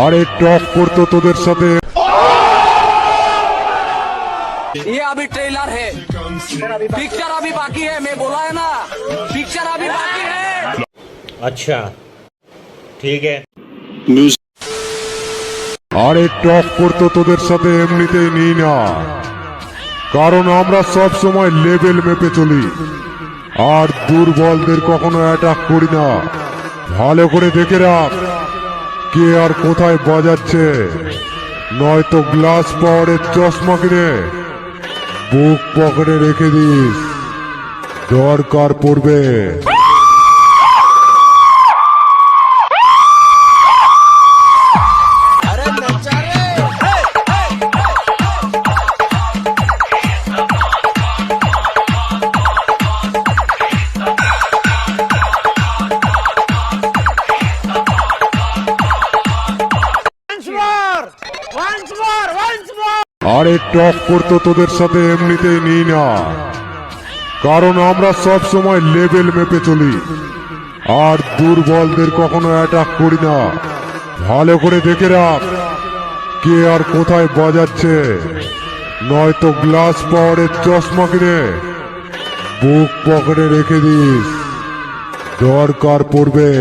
আরে টক করতো তোদের সাথে। ये अभी ट्रेलर है, पिक्चर अभी बाकी है। मैं बोला है ना, पिक्चर अभी बाकी है। अच्छा ठीक है। আরে টক করতো তোদের সাথে এমনিতেই নিই না, কারণ আমরা সব সময় লেভেল মেপে চলি আর দুর্বলদের কখনো অ্যাটাক করি না। ভালো করে দেখে রাখ কে আর কোথায় বাজাচ্ছে, নয়তো গ্লাস পাওয়ারের চশমা কিনে বুক পকেটে রেখে দিস, দরকার পড়বে। আরে টক করতো তোদের সাথে এমনিতেই নিই না, কারণ আমরা সব সময় লেভেল মেপে চলি আর দুর্বলদের কখনো অ্যাটাক করি না। ভালো করে দেখে রাখ কে আর কোথায় বাজাচ্ছে, নয়তো গ্লাস পাওয়ারের চশমা কিনে বুক পকেটে রেখে দিস, দরকার পড়বে।